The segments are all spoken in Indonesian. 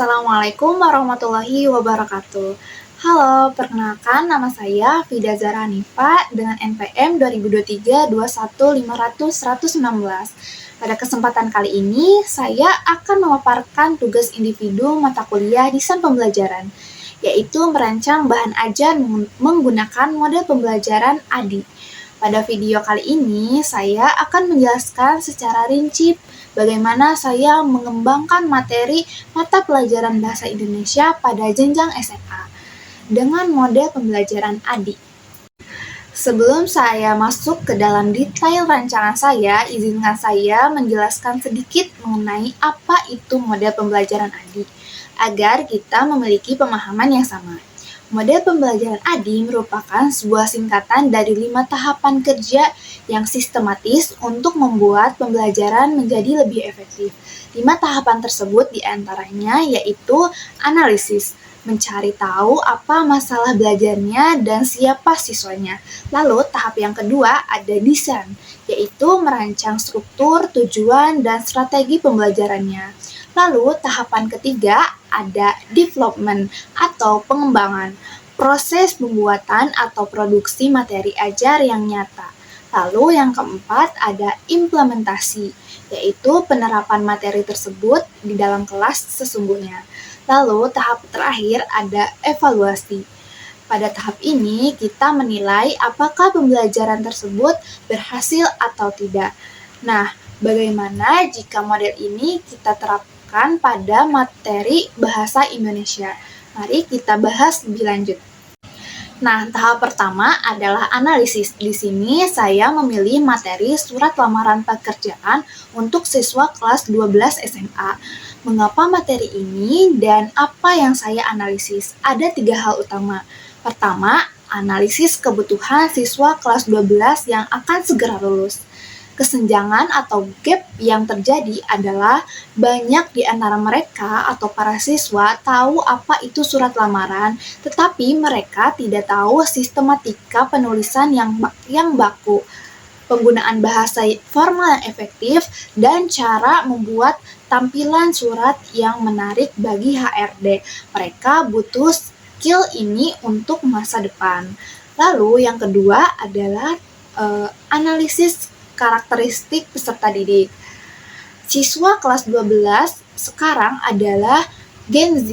Assalamualaikum warahmatullahi wabarakatuh. Halo, perkenalkan nama saya Fida Zahra Hanifa dengan NPM 2023-21-500-116. Pada kesempatan kali ini, saya akan memaparkan tugas individu mata kuliah desain pembelajaran, yaitu merancang bahan ajar menggunakan model pembelajaran ADI. Pada video kali ini, saya akan menjelaskan secara rinci bagaimana saya mengembangkan materi mata pelajaran Bahasa Indonesia pada jenjang SMA dengan model pembelajaran ADI. Sebelum saya masuk ke dalam detail rancangan saya, izinkan saya menjelaskan sedikit mengenai apa itu model pembelajaran ADI, agar kita memiliki pemahaman yang sama. Model pembelajaran ADI merupakan sebuah singkatan dari 5 tahapan kerja yang sistematis untuk membuat pembelajaran menjadi lebih efektif. 5 tahapan tersebut diantaranya yaitu analisis, mencari tahu apa masalah belajarnya dan siapa siswanya. Lalu tahap yang kedua ada desain, yaitu merancang struktur, tujuan, dan strategi pembelajarannya. Lalu tahapan ketiga ada development atau pengembangan, proses pembuatan atau produksi materi ajar yang nyata. Lalu yang keempat ada implementasi, yaitu penerapan materi tersebut di dalam kelas sesungguhnya. Lalu tahap terakhir ada evaluasi. Pada tahap ini kita menilai apakah pembelajaran tersebut berhasil atau tidak. Nah, bagaimana jika model ini kita terapkan pada materi bahasa Indonesia? Mari kita bahas lebih lanjut. Nah, tahap pertama adalah analisis. Di sini saya memilih materi surat lamaran pekerjaan untuk siswa kelas 12 SMA. Mengapa materi ini dan apa yang saya analisis? Ada 3 hal utama. Pertama, analisis kebutuhan siswa kelas 12 yang akan segera lulus. Kesenjangan atau gap yang terjadi adalah banyak di antara mereka atau para siswa tahu apa itu surat lamaran, tetapi mereka tidak tahu sistematika penulisan yang baku, penggunaan bahasa formal yang efektif, dan cara membuat tampilan surat yang menarik bagi HRD. Mereka butuh skill ini untuk masa depan. Lalu yang kedua adalah analisis karakteristik peserta didik. Siswa kelas 12 sekarang adalah Gen Z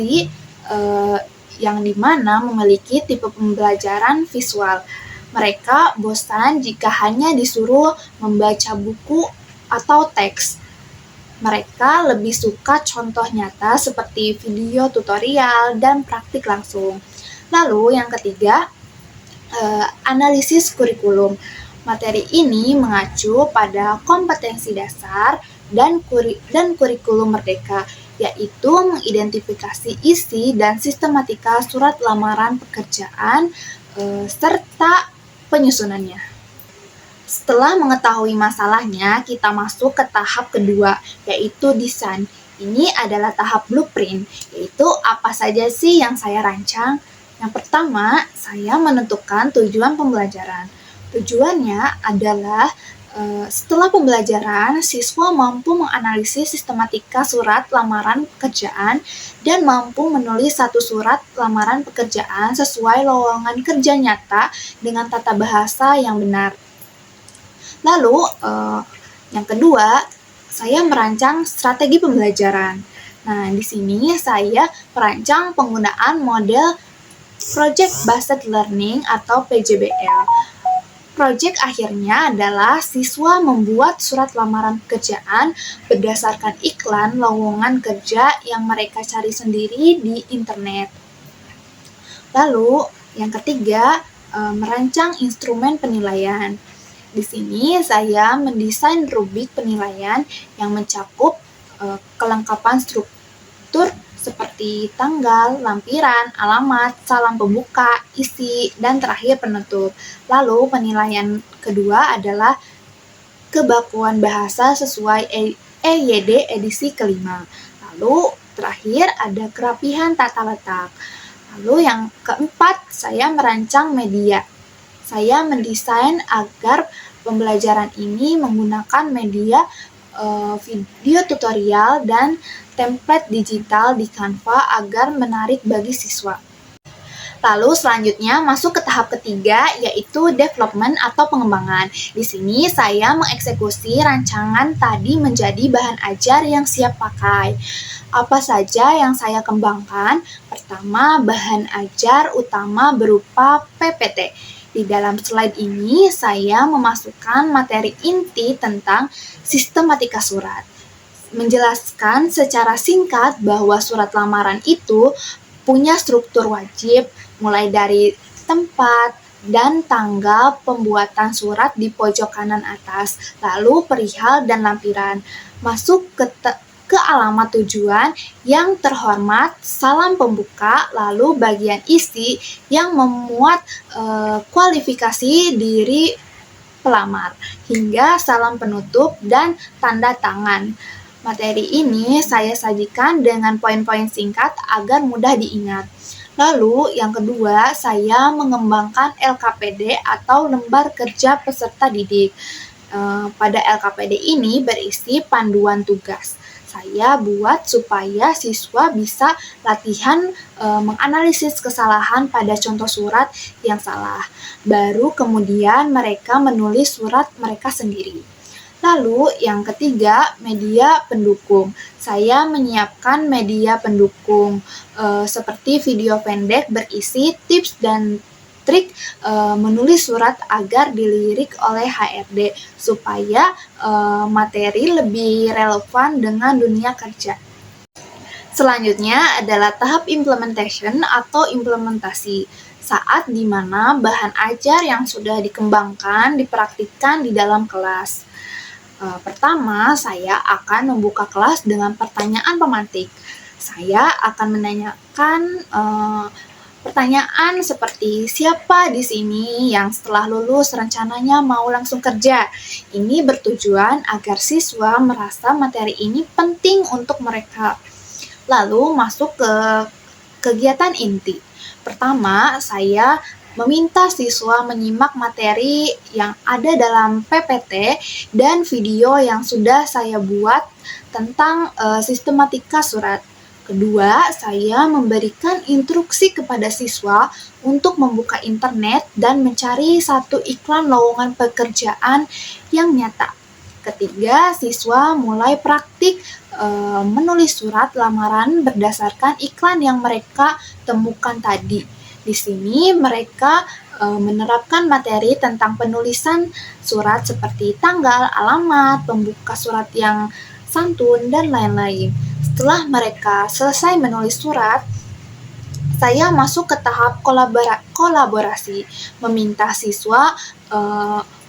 yang dimana memiliki tipe pembelajaran visual. Mereka bosan jika hanya disuruh membaca buku atau teks. Mereka lebih suka contoh nyata seperti video tutorial dan praktik langsung. Lalu yang ketiga, analisis kurikulum. Materi ini mengacu pada kompetensi dasar dan kurikulum merdeka, yaitu mengidentifikasi isi dan sistematika surat lamaran pekerjaan serta penyusunannya. Setelah mengetahui masalahnya, kita masuk ke tahap kedua, yaitu desain. Ini adalah tahap blueprint, yaitu apa saja sih yang saya rancang. Yang pertama, saya menentukan tujuan pembelajaran. Tujuannya adalah setelah pembelajaran, siswa mampu menganalisis sistematika surat lamaran pekerjaan dan mampu menulis satu surat lamaran pekerjaan sesuai lowongan kerja nyata dengan tata bahasa yang benar. Lalu, yang kedua, saya merancang strategi pembelajaran. Nah, di sini saya merancang penggunaan model Project Based Learning atau PJBL. Proyek akhirnya adalah siswa membuat surat lamaran pekerjaan berdasarkan iklan lowongan kerja yang mereka cari sendiri di internet. Lalu, yang ketiga, merancang instrumen penilaian. Di sini saya mendesain rubrik penilaian yang mencakup kelengkapan struktur seperti tanggal, lampiran, alamat, salam pembuka, isi, dan terakhir penutup. Lalu penilaian kedua adalah kebakuan bahasa sesuai EYD edisi kelima. Lalu terakhir ada kerapihan tata letak. Lalu yang keempat, saya merancang media. Saya mendesain agar pembelajaran ini menggunakan media video tutorial dan template digital di Canva agar menarik bagi siswa. Lalu selanjutnya masuk ke tahap ketiga, yaitu development atau pengembangan. Di sini saya mengeksekusi rancangan tadi menjadi bahan ajar yang siap pakai. Apa saja yang saya kembangkan? Pertama, bahan ajar utama berupa PPT. Di dalam slide ini, saya memasukkan materi inti tentang sistematika surat. Menjelaskan secara singkat bahwa surat lamaran itu punya struktur wajib, mulai dari tempat dan tanggal pembuatan surat di pojok kanan atas, lalu perihal dan lampiran. Masuk ke alamat tujuan yang terhormat, salam pembuka, lalu bagian isi yang memuat kualifikasi diri pelamar, hingga salam penutup dan tanda tangan. Materi ini saya sajikan dengan poin-poin singkat agar mudah diingat. Lalu yang kedua, saya mengembangkan LKPD atau lembar kerja peserta didik. Pada LKPD ini berisi panduan tugas. Saya buat supaya siswa bisa latihan menganalisis kesalahan pada contoh surat yang salah. Baru kemudian mereka menulis surat mereka sendiri. Lalu yang ketiga, media pendukung. Saya menyiapkan media pendukung seperti video pendek berisi tips dan trik menulis surat agar dilirik oleh HRD supaya materi lebih relevan dengan dunia kerja. Selanjutnya adalah tahap implementation atau implementasi, saat di mana bahan ajar yang sudah dikembangkan dipraktikkan di dalam kelas. Pertama, saya akan membuka kelas dengan pertanyaan pemantik. Saya akan menanyakan pertanyaan seperti siapa di sini yang setelah lulus rencananya mau langsung kerja. Ini bertujuan agar siswa merasa materi ini penting untuk mereka. Lalu masuk ke kegiatan inti. Pertama, saya meminta siswa menyimak materi yang ada dalam PPT dan video yang sudah saya buat tentang sistematika surat. Kedua, saya memberikan instruksi kepada siswa untuk membuka internet dan mencari satu iklan lowongan pekerjaan yang nyata. Ketiga, siswa mulai praktik menulis surat lamaran berdasarkan iklan yang mereka temukan tadi. Di sini mereka menerapkan materi tentang penulisan surat seperti tanggal, alamat, pembuka surat yang santun, dan lain-lain. Setelah mereka selesai menulis surat, saya masuk ke tahap kolaborasi, meminta siswa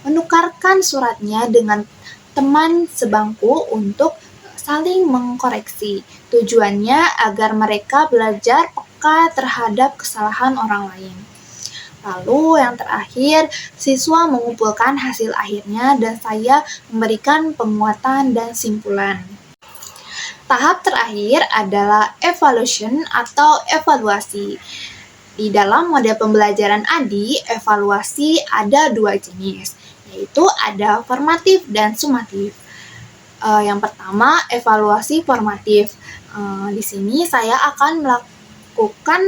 menukarkan suratnya dengan teman sebangku untuk saling mengkoreksi. Tujuannya agar mereka belajar peka terhadap kesalahan orang lain. Lalu yang terakhir, siswa mengumpulkan hasil akhirnya dan saya memberikan penguatan dan simpulan. Tahap terakhir adalah evaluation atau evaluasi. Di dalam model pembelajaran ADI, evaluasi ada dua jenis, yaitu ada formatif dan sumatif. Yang pertama, evaluasi formatif. Di sini saya akan melakukan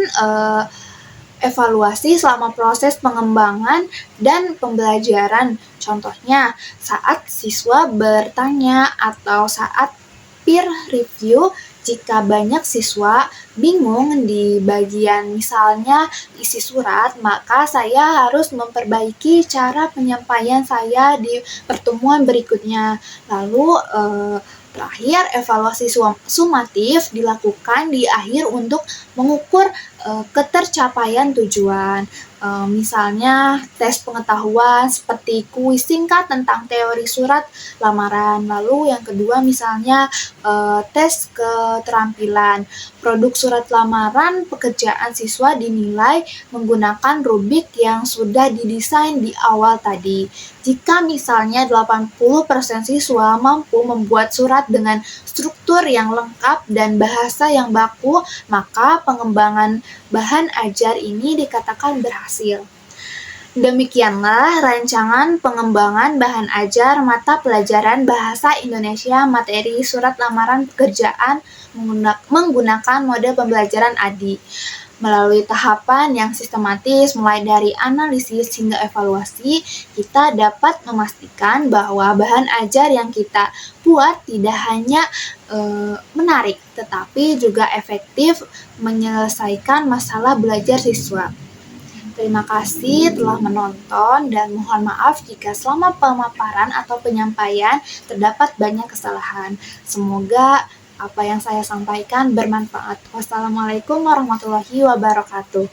evaluasi selama proses pengembangan dan pembelajaran. Contohnya, saat siswa bertanya atau saat peer review, jika banyak siswa bingung di bagian misalnya isi surat, maka saya harus memperbaiki cara penyampaian saya di pertemuan berikutnya. Lalu terakhir, evaluasi sumatif dilakukan di akhir untuk mengukur ketercapaian tujuan. Misalnya tes pengetahuan seperti kuis singkat tentang teori surat lamaran. Lalu yang kedua misalnya tes keterampilan. Produk surat lamaran pekerjaan siswa dinilai menggunakan rubrik yang sudah didesain di awal tadi. Jika misalnya 80% siswa mampu membuat surat dengan struktur yang lengkap dan bahasa yang baku, maka pengembangan bahan ajar ini dikatakan berhasil. Demikianlah rancangan pengembangan bahan ajar mata pelajaran Bahasa Indonesia materi surat lamaran pekerjaan menggunakan mode pembelajaran ADI. Melalui tahapan yang sistematis mulai dari analisis hingga evaluasi, kita dapat memastikan bahwa bahan ajar yang kita buat tidak hanya menarik, tetapi juga efektif menyelesaikan masalah belajar siswa. Terima kasih telah menonton dan mohon maaf jika selama pemaparan atau penyampaian terdapat banyak kesalahan. Semoga apa yang saya sampaikan bermanfaat. Wassalamualaikum warahmatullahi wabarakatuh.